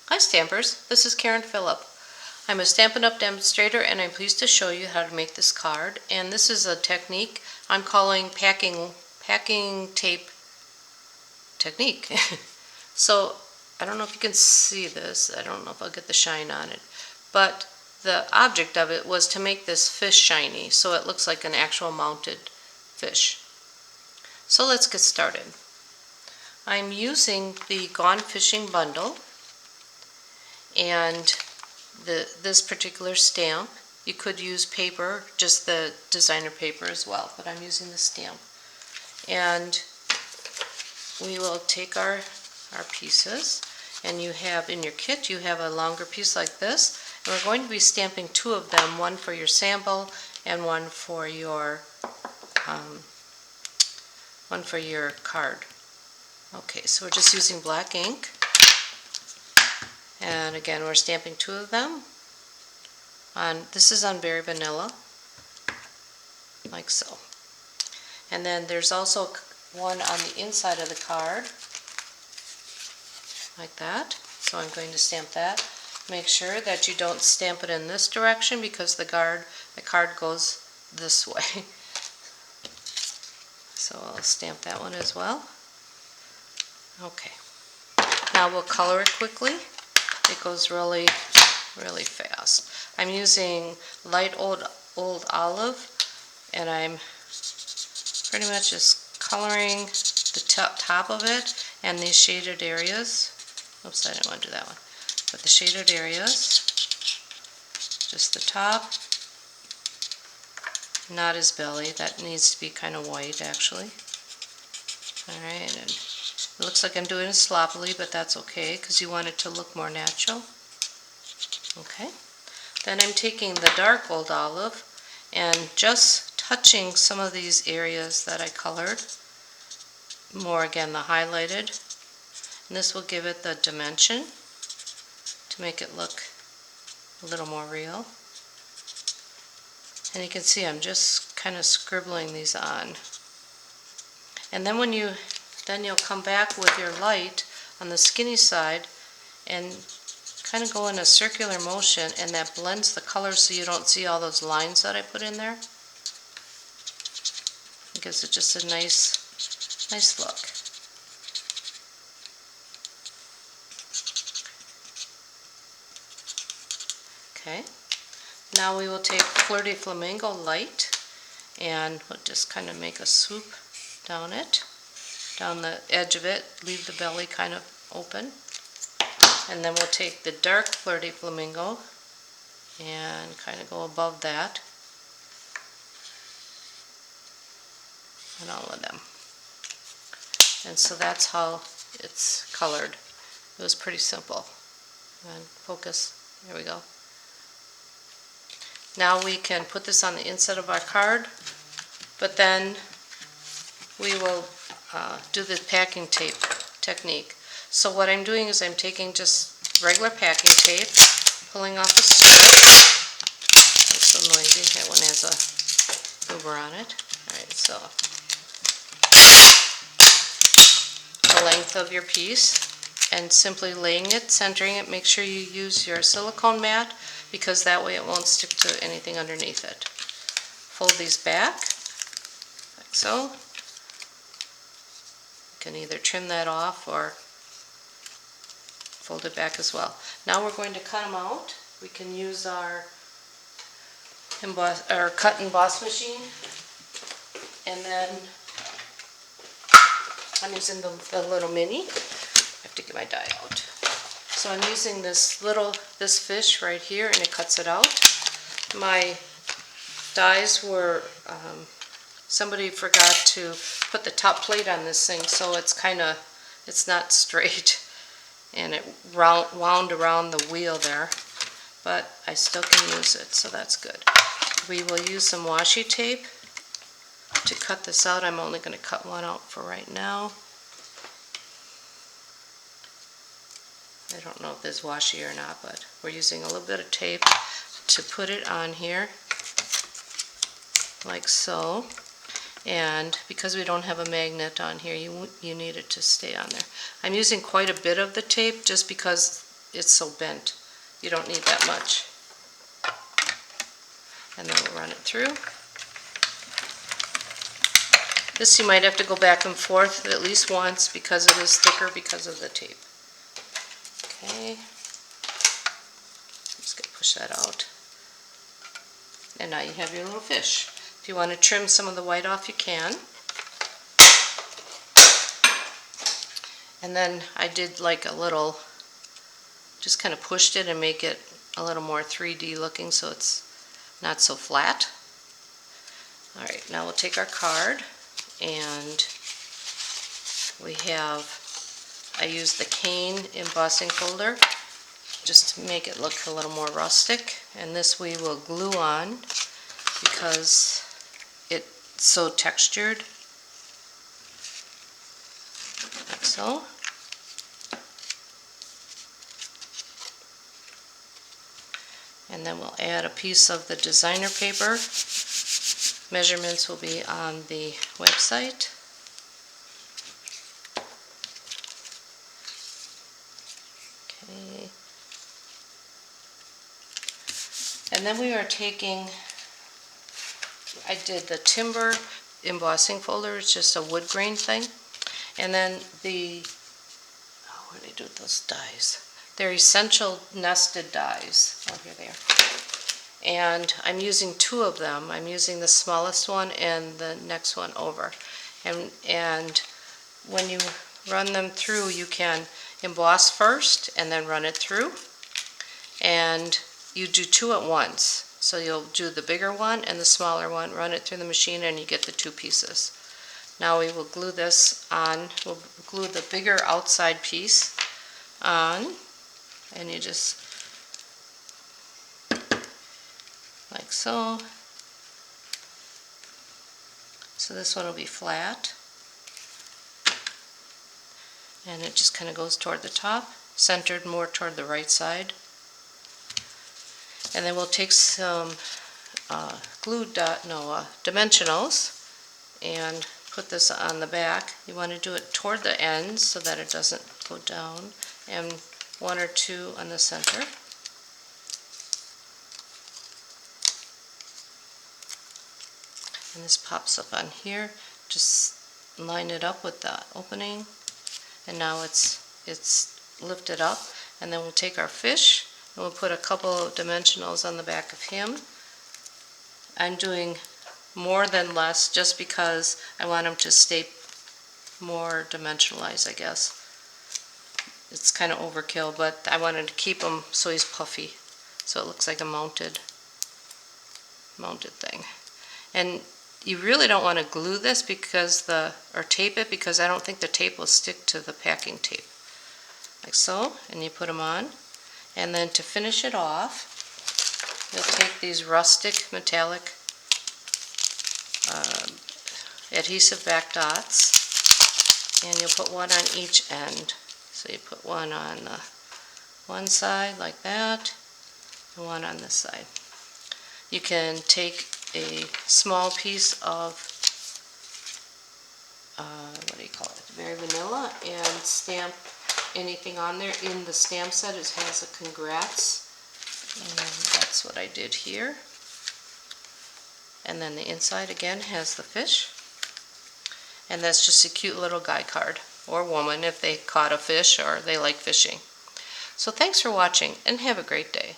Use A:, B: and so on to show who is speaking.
A: Hi Stampers, this is Karen Phillip. I'm a Stampin' Up Demonstrator and I'm pleased to show you how to make this card. And this is a technique I'm calling packing tape technique. So I don't know if you can see this, I don't know if I'll get the shine on it, but the object of it was to make this fish shiny so it looks like an actual mounted fish. So let's get started. I'm using the Gone Fishing bundle and this particular stamp. You could use paper, just the designer paper as well, but I'm using the stamp. And we will take our pieces, and you have in your kit, you have a longer piece like this, and we're going to be stamping two of them, one for your sample and one for your card. Okay, so we're just using black ink. And again, we're stamping two of them. This is on Berry Vanilla, like so. And then there's also one on the inside of the card, like that. So I'm going to stamp that. Make sure that you don't stamp it in this direction because the card goes this way. So I'll stamp that one as well. Okay. Now we'll color it quickly. It goes really fast. I'm using light old olive, and I'm pretty much just coloring the top of it and these shaded areas. Oops, I didn't want to do that one. But the shaded areas, just the top, not his belly. That needs to be kind of white actually. Alright, and it looks like I'm doing it sloppily, but that's okay because you want it to look more natural. Okay. Then I'm taking the dark old olive and just touching some of these areas that I colored. More again, the highlighted. And this will give it the dimension to make it look a little more real. And you can see I'm just kind of scribbling these on. And then you'll come back with your light on the skinny side and kind of go in a circular motion, and that blends the colors so you don't see all those lines that I put in there. It gives it just a nice look. Okay, now we will take Fleur de Flamingo light and we'll just kind of make a swoop down the edge of it, leave the belly kind of open. And then we'll take the dark Fleur de Flamingo and kind of go above that on all of them. And so that's how it's colored. It was pretty simple. And focus, there we go. Now we can put this on the inside of our card, but then we will do the packing tape technique. So what I'm doing is I'm taking just regular packing tape, pulling off the strip. It's so noisy, that one has a mover on it. Alright, so the length of your piece, and simply laying it, centering it. Make sure you use your silicone mat because that way it won't stick to anything underneath it. Fold these back, like so. You can either trim that off or fold it back as well. Now we're going to cut them out. We can use our cut and emboss machine, and then I'm using the little mini. I have to get my die out. So I'm using this fish right here, and it cuts it out. My dies were somebody forgot to put the top plate on this thing, so it's not straight, and it wound around the wheel there, but I still can use it, so that's good. We will use some washi tape to cut this out. I'm only going to cut one out for right now. I don't know if there's washi or not, but we're using a little bit of tape to put it on here, like so. And because we don't have a magnet on here, you need it to stay on there. I'm using quite a bit of the tape just because it's so bent. You don't need that much. And then we'll run it through. This you might have to go back and forth at least once because it is thicker because of the tape. Okay. I'm just going to push that out. And now you have your little fish. If you want to trim some of the white off, you can. And then I did like a little, just kind of pushed it and make it a little more 3D looking so it's not so flat. Alright, now we'll take our card and we have, I used the cane embossing folder just to make it look a little more rustic, and this we will glue on because it's so textured, like so. And then we'll add a piece of the designer paper. Measurements will be on the website. Okay. And then we are taking, I did the timber embossing folder, it's just a wood grain thing. And then the, oh, what do I do with those dies? They're essential nested dies. Oh, here they are. And I'm using two of them. I'm using the smallest one and the next one over. And when you run them through, you can emboss first and then run it through. And you do two at once. So you'll do the bigger one and the smaller one, run it through the machine, and you get the two pieces. Now we will glue this on. We'll glue the bigger outside piece on, and you just, like so. So this one will be flat. And it just kind of goes toward the top, centered more toward the right side. And then we'll take some dimensionals and put this on the back. You want to do it toward the ends so that it doesn't go down, and one or two on the center. And this pops up on here. Just line it up with the opening, and now it's lifted up. And then we'll take our fish and we'll put a couple of dimensionals on the back of him. I'm doing more than less just because I want him to stay more dimensionalized, I guess. It's kind of overkill, but I wanted to keep him so he's puffy, so it looks like a mounted thing. And you really don't want to glue this because or tape it, because I don't think the tape will stick to the packing tape. Like so, and you put them on. And then to finish it off, you'll take these rustic metallic adhesive back dots, and you'll put one on each end. So you put one on the one side like that, and one on this side. You can take a small piece of what do you call it, very vanilla, and stamp anything on there. In the stamp set it has a congrats, and that's what I did here. And then the inside again has the fish, and that's just a cute little guy card, or woman if they caught a fish or they like fishing. So thanks for watching, and have a great day.